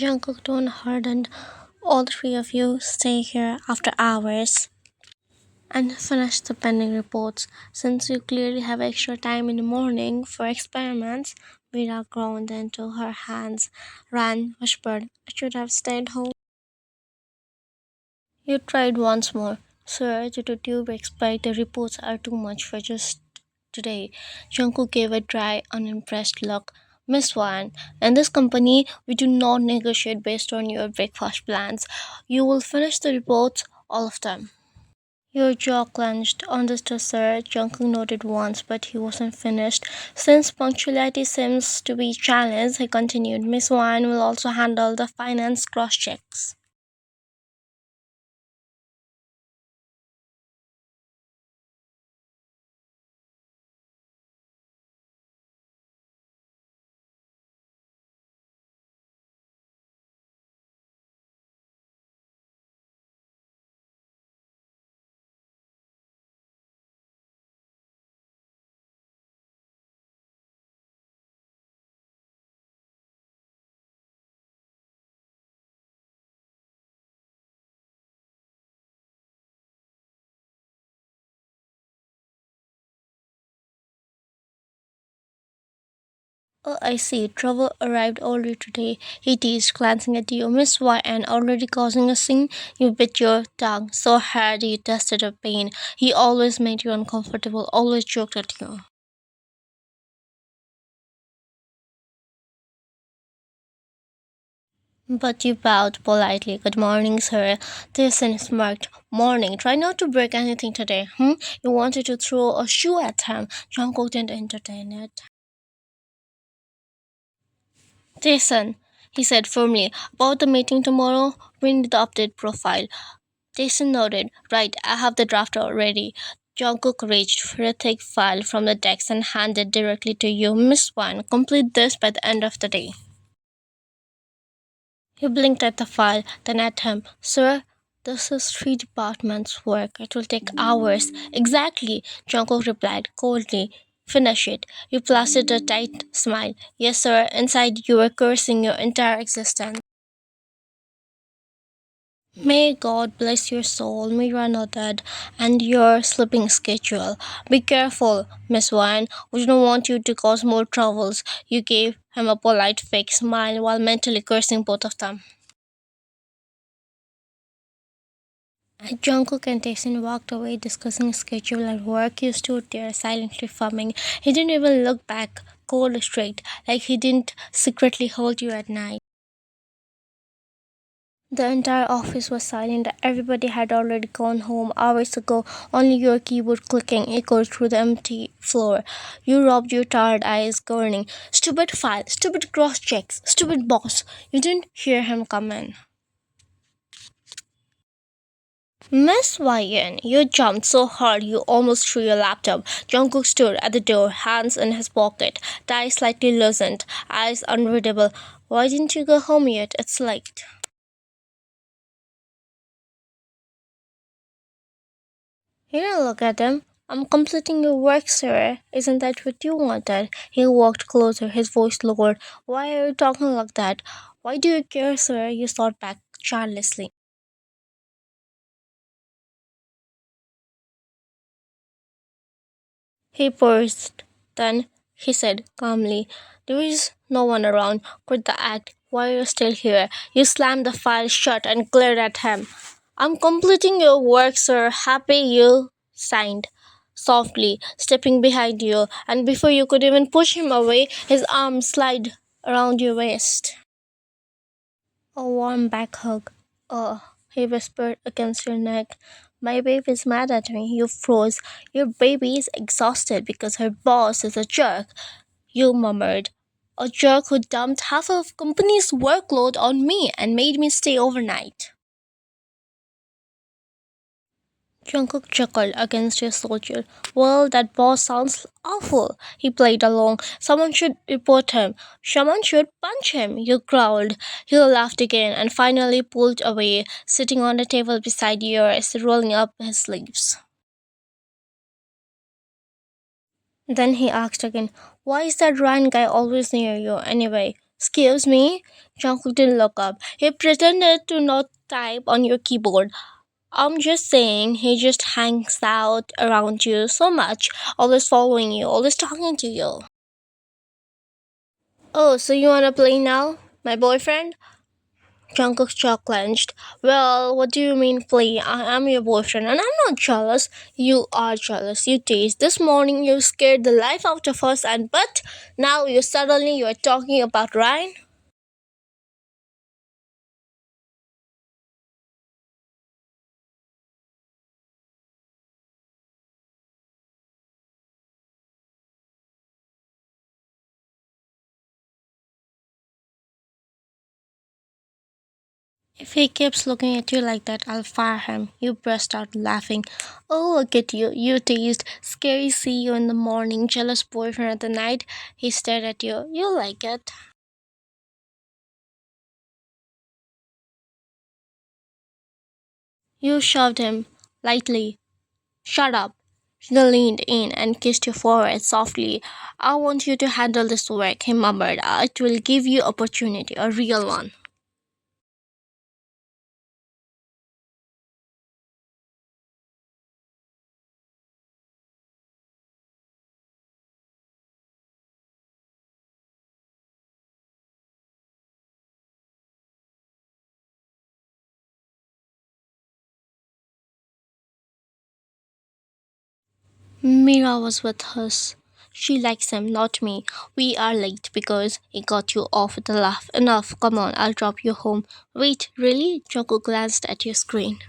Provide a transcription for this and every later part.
Jungkook told her that all three of you stay here after hours and finish the pending reports. Since you clearly have extra time in the morning for experiments, Vera groaned into her hands. Ran whispered, I should have stayed home. You tried once more. Sir, due to tube expect the reports are too much for just today. Jungkook gave a dry, unimpressed look. Miss Wan, in this company, we do not negotiate based on your breakfast plans. You will finish the reports, all of them. Your jaw clenched. Understood, sir. Jungkook nodded once, but he wasn't finished. Since punctuality seems to be challenged, he continued, Miss Wan will also handle the finance cross-checks. Oh, I see. Trouble arrived early today. He teased, glancing at you. Miss Y.N. already causing a scene? You bit your tongue so hard you tested a pain. He always made you uncomfortable, always joked at you. But you bowed politely. Good morning, sir. Jason smirked. Morning. Try not to break anything today. You wanted to throw a shoe at him. Jungkook didn't entertain it. Jason, he said firmly, about the meeting tomorrow, we need the update profile. Jason nodded. Right, I have the draft already. Jungkook reached for a thick file from the desk and handed directly to you. Miss Wan, complete this by the end of the day. He blinked at the file, then at him. Sir, this is three departments' work. It will take hours. Exactly, Jungkook replied coldly. Finish it. You plastered a tight smile. Yes, sir. Inside you were cursing your entire existence. May God bless your soul, Mira nodded, and your sleeping schedule. Be careful, Miss Wine. We don't want you to cause more troubles. You gave him a polite fake smile while mentally cursing both of them. Jungkook and Taesin walked away discussing schedule and work. He stood there silently fumming. He didn't even look back, cold straight, like he didn't secretly hold you at night. The entire office was silent. Everybody had already gone home hours ago. Only your keyboard clicking echoed through the empty floor. You rubbed your tired eyes, groaning. Stupid file, stupid cross checks, stupid boss. You didn't hear him come in. Miss Ryan, you jumped so hard you almost threw your laptop. Jungkook stood at the door, hands in his pocket, tie slightly loosened, eyes unreadable. Why didn't you go home yet? It's late. He didn't look at him. I'm completing your work, sir. Isn't that what you wanted? He walked closer, his voice lowered. Why are you talking like that? Why do you care, sir? You thought back childlessly. He paused. Then he said calmly, there is no one around. Quit the act. Why are you still here? You slammed the file shut and glared at him. I'm completing your work, sir. Happy you signed. Softly, stepping behind you, and before you could even push him away, his arm slid around your waist. A warm back hug. Oh, he whispered against your neck. My baby's mad at me. You froze. Your baby is exhausted because her boss is a jerk. You murmured. A jerk who dumped half of company's workload on me and made me stay overnight. Jungkook chuckled against his soldier. Well, that boss sounds awful. He played along. Someone should report him. Someone should punch him. You growled. He laughed again and finally pulled away, sitting on the table beside yours, rolling up his sleeves. Then he asked again, why is that Ryan guy always near you anyway? Excuse me? Jungkook didn't look up. He pretended to not type on your keyboard. I'm just saying, he just hangs out around you so much, always following you, always talking to you. Oh, so you wanna play now? My boyfriend? Jungkook's jaw clenched. Well, what do you mean play? I am your boyfriend and I'm not jealous. You are jealous. You teased. This morning you scared the life out of us and but now you are talking about Ryan? If he keeps looking at you like that, I'll fire him. You burst out laughing. Oh, look at you. You teased. Scary see you in the morning. Jealous boyfriend at the night. He stared at you. You like it. You shoved him lightly. Shut up. He leaned in and kissed your forehead softly. I want you to handle this work, he murmured. It will give you opportunity, a real one. Mira was with us. She likes him, not me. We are late because he got you off with a laugh. Enough, come on, I'll drop you home. Wait, really? Joko glanced at your screen.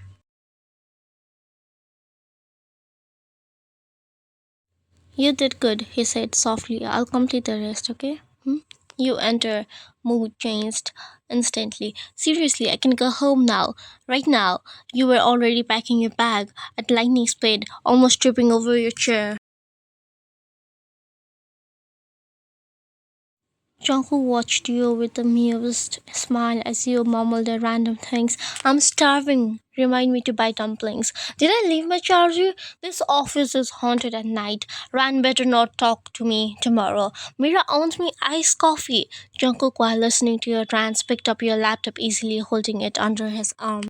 You did good, he said softly. I'll complete the rest, okay? You enter. Mood changed instantly. Seriously, I can go home now. Right now. You were already packing your bag at lightning speed, almost tripping over your chair. Jungkook watched you with a amused smile as you mumbled the random things. I'm starving. Remind me to buy dumplings. Did I leave my charger? This office is haunted at night. Ran better not talk to me tomorrow. Mira owns me iced coffee. Jungkook, while listening to your rants, picked up your laptop easily, holding it under his arm.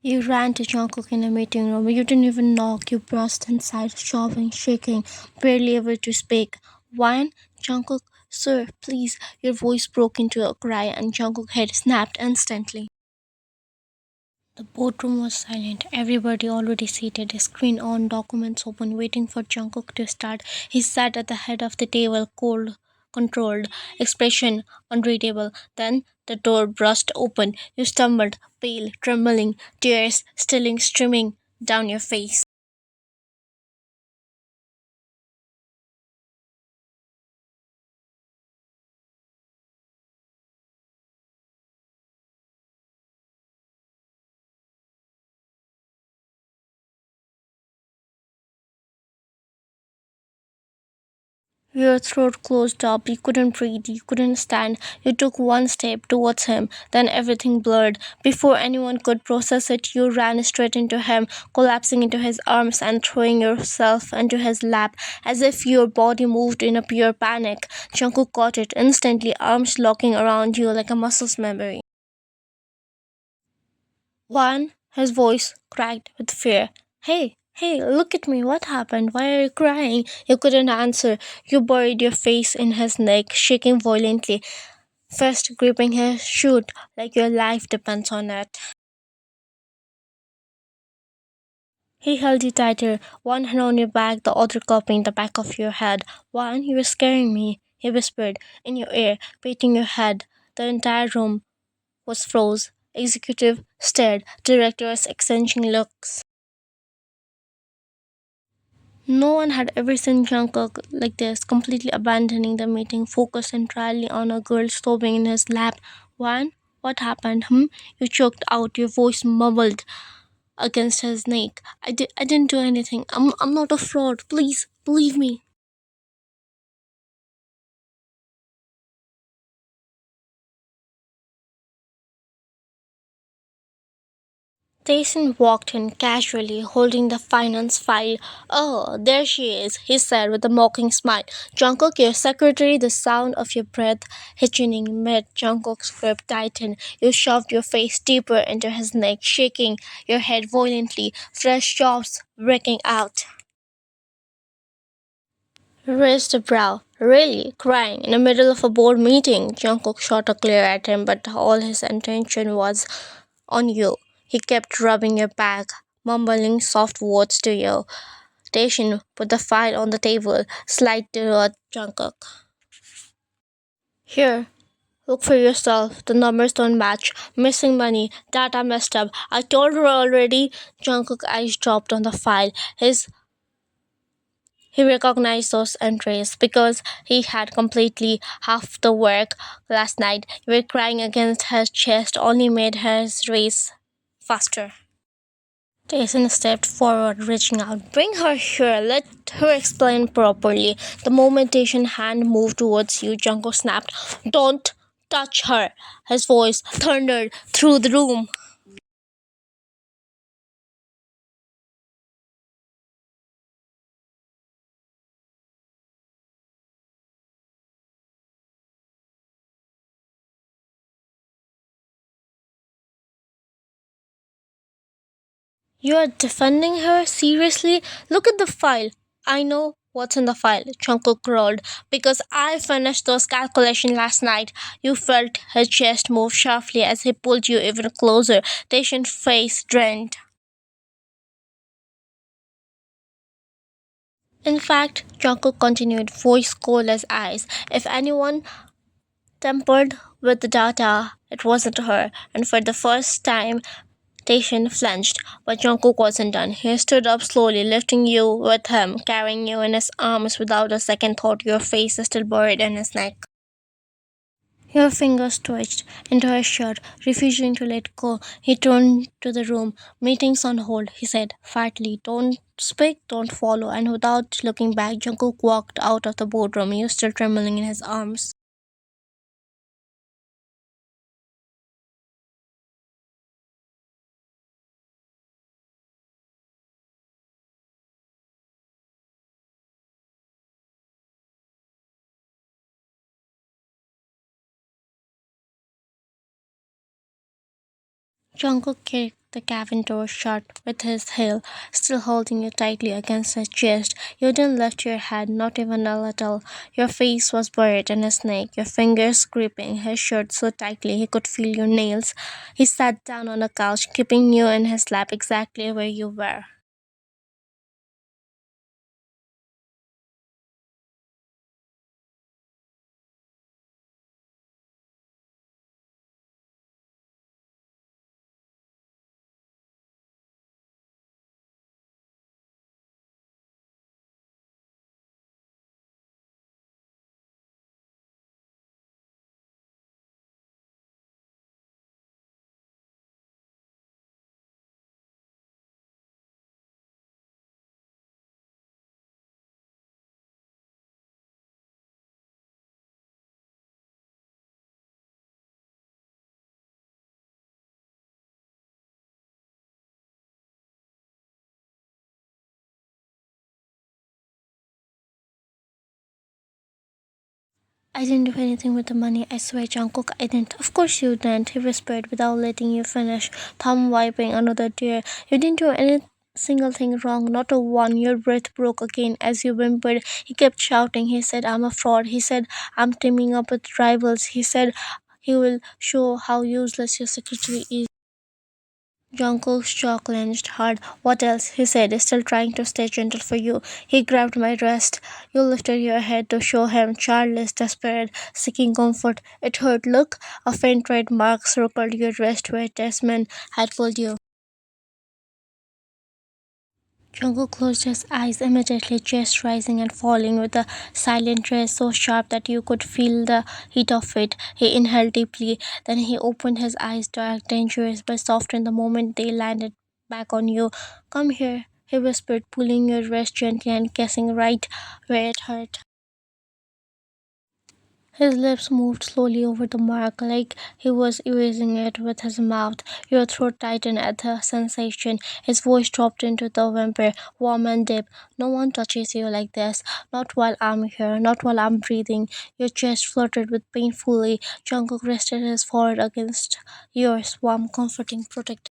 You ran to Jungkook in a meeting room. You didn't even knock. You burst inside, sobbing, shaking, barely able to speak. Wine? Jungkook, sir, please. Your voice broke into a cry, and Jungkook's head snapped instantly. The boardroom was silent. Everybody already seated, a screen on, documents open, waiting for Jungkook to start. He sat at the head of the table, cold, controlled, expression unreadable. Then the door burst open. You stumbled, pale, trembling, tears still streaming down your face. Your throat closed up, you couldn't breathe, you couldn't stand. You took one step towards him, then everything blurred. Before anyone could process it, you ran straight into him, collapsing into his arms and throwing yourself into his lap, as if your body moved in a pure panic. Jungkook caught it instantly, arms locking around you like a muscle's memory. One, his voice cracked with fear. Hey, hey, look at me, what happened? Why are you crying? You couldn't answer. You buried your face in his neck, shaking violently, first gripping his shoot like your life depends on it. He held you tighter, one hand on your back, the other cupping the back of your head. One, you were scaring me, he whispered in your ear, patting your head. The entire room was froze. Executive stared, directors exchanging looks. No one had ever seen Jungkook like this, completely abandoning the meeting, focused entirely on a girl sobbing in his lap. Juan, what happened? You choked out, your voice mumbled against his neck. I didn't do anything. I'm not a fraud. Please, believe me. Jason walked in casually, holding the finance file. Oh, there she is, he said with a mocking smile. Jungkook, your secretary, the sound of your breath hitching mid Jungkook's grip tightened. You shoved your face deeper into his neck, shaking your head violently, fresh chops breaking out. Raised a brow. Really? Crying? In the middle of a board meeting? Jungkook shot a glare at him, but all his attention was on you. He kept rubbing your back, mumbling soft words to you. Daishin put the file on the table, slid toward Jungkook. Here, look for yourself. The numbers don't match. Missing money. Data messed up. I told her already. Jungkook's eyes dropped on the file. He recognized those entries because he had completely half the work last night. You were crying against his chest only made his race faster. Jason stepped forward, reaching out. Bring her here. Let her explain properly. The moment Jason's hand moved towards you, Junko snapped. Don't touch her. His voice thundered through the room. You are defending her? Seriously? Look at the file. I know what's in the file, Chunko crawled, because I finished those calculations last night. You felt his chest move sharply as he pulled you even closer. Dacian's face drained. In fact, Jungkook continued, voice cold as ice. If anyone tampered with the data, it wasn't her. And for the first time, Dacian flinched, but Jungkook wasn't done. He stood up slowly, lifting you with him, carrying you in his arms without a second thought, your face still buried in his neck. Your fingers twitched into his shirt, refusing to let go. He turned to the room. Meeting's on hold, he said, fatly. Don't speak, don't follow. And without looking back, Jungkook walked out of the boardroom, you still trembling in his arms. Jungkook kicked the cabin door shut with his heel, still holding you tightly against his chest. You didn't lift your head, not even a little. Your face was buried in his neck, your fingers gripping his shirt so tightly he could feel your nails. He sat down on the couch, keeping you in his lap exactly where you were. I didn't do anything with the money, I swear, Jungkook, I didn't. Of course you didn't, he whispered without letting you finish, thumb wiping another tear. You didn't do any single thing wrong, not a one. Your breath broke again as you whimpered. He kept shouting. He said, I'm a fraud. He said, I'm teaming up with rivals. He said, he will show how useless your secretary is. Jungkook's jaw clenched hard. What else? He said, still trying to stay gentle for you. He grabbed my wrist. You lifted your head to show him, childless, desperate, seeking comfort. It hurt. Look, a faint red mark circled your wrist where Desmond had pulled you. Jungkook closed his eyes immediately, chest rising and falling with a silent ray so sharp that you could feel the heat of it. He inhaled deeply, then he opened his eyes, dark, dangerous, but soft in the moment they landed back on you. Come here, he whispered, pulling your wrist gently and kissing right where it hurt. His lips moved slowly over the mark, like he was erasing it with his mouth. Your throat tightened at the sensation. His voice dropped into the whimper, warm and deep. No one touches you like this. Not while I'm here, not while I'm breathing. Your chest fluttered with painfully. Jungkook rested his forehead against yours, warm, comforting, protecting.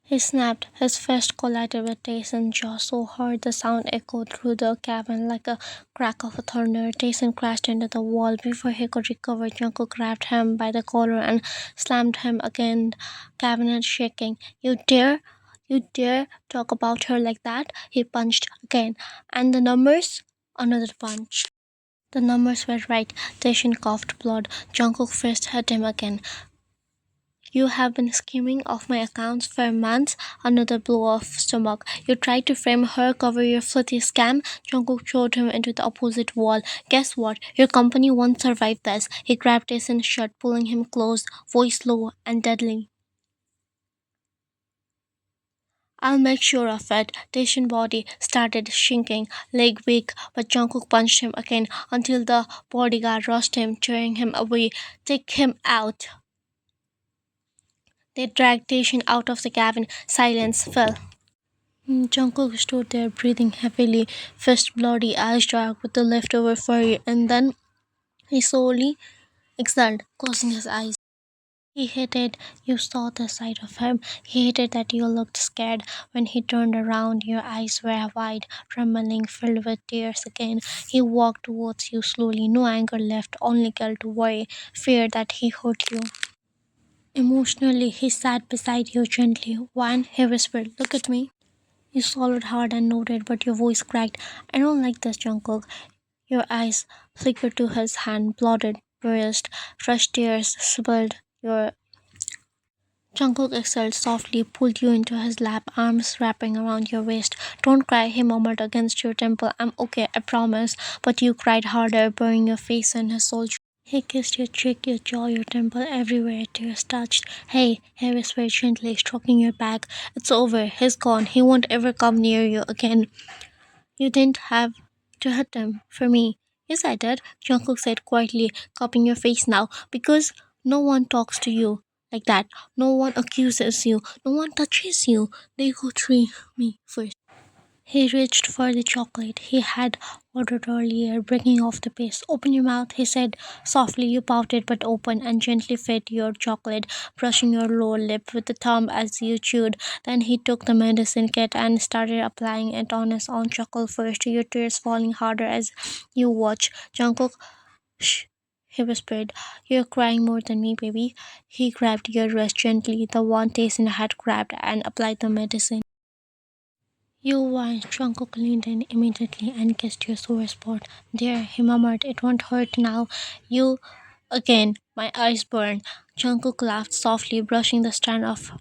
He snapped. His fist collided with Tyson's jaw so hard the sound echoed through the cabin like a crack of thunder. Tyson crashed into the wall. Before he could recover, Jungkook grabbed him by the collar and slammed him against the cabinet, shaking. You dare? You dare talk about her like that? He punched again. And the numbers? Another punch. The numbers were right. Daishin coughed blood. Jungkook first hit him again. You have been skimming off my accounts for months. Another blow of stomach. You tried to frame her, cover your flirty scam. Jungkook showed him into the opposite wall. Guess what? Your company won't survive this. He grabbed Tason's shirt, pulling him close, voice low and deadly. I'll make sure of it. Tashin's body started shrinking, leg weak, but Jungkook punched him again until the bodyguard rushed him, tearing him away. Take him out. They dragged Tashin out of the cabin. Silence fell. Jungkook stood there breathing heavily, fist bloody, eyes dark with the leftover fur, and then he slowly exhaled, closing his eyes. He hated you saw the sight of him. He hated that you looked scared. When he turned around, your eyes were wide, trembling, filled with tears again. He walked towards you slowly, no anger left, only guilt, worry, fear that he hurt you. Emotionally, he sat beside you gently. One, he whispered, look at me. You swallowed hard and nodded, but your voice cracked. I don't like this, Jungkook. Your eyes flickered to his hand, blotted, bruised, fresh tears spilled. Your Jungkook exhaled softly, pulled you into his lap, arms wrapping around your waist. Don't cry, he murmured against your temple. I'm okay, I promise. But you cried harder, burying your face in his shoulder. He kissed your cheek, your jaw, your temple, everywhere tears touched. Hey, he whispered gently, stroking your back. It's over, he's gone, he won't ever come near you again. You didn't have to hurt him for me. Yes, I did, Jungkook said quietly, cupping your face now, because no one talks to you like that. No one accuses you. No one touches you. They go through me first. He reached for the chocolate he had ordered earlier, breaking off the paste. Open your mouth, he said softly. You pouted but opened and gently fed your chocolate, brushing your lower lip with the thumb as you chewed. Then he took the medicine kit and started applying it on his own chuckle first, your tears falling harder as you watched. Jungkook, shh, he whispered. You're crying more than me, baby. He grabbed your wrist gently, the one Tyson had grabbed, and applied the medicine. You whined. Jungkook leaned in immediately and kissed your sore spot. There, he murmured, it won't hurt now. You again. My eyes burn. Jungkook laughed softly, brushing the strand of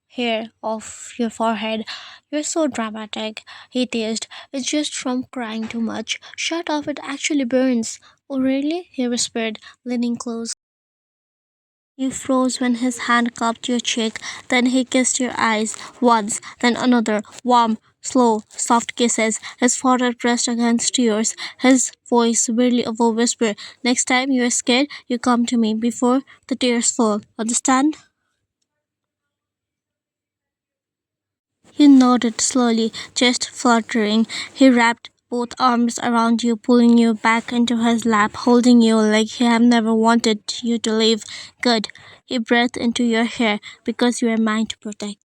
hair off your forehead. You're so dramatic, he teased. It's just from crying too much. Shut up, it actually burns. Oh, really? He whispered, leaning close. You froze when his hand cupped your cheek. Then he kissed your eyes once, then another. Warm, slow, soft kisses. His forehead pressed against yours. His voice barely above a whisper. Next time you're scared, you come to me before the tears fall. Understand? You nodded slowly, chest fluttering. He wrapped both arms around you, pulling you back into his lap, holding you like he had never wanted you to leave. Good. He breathed into your hair because you were mine to protect.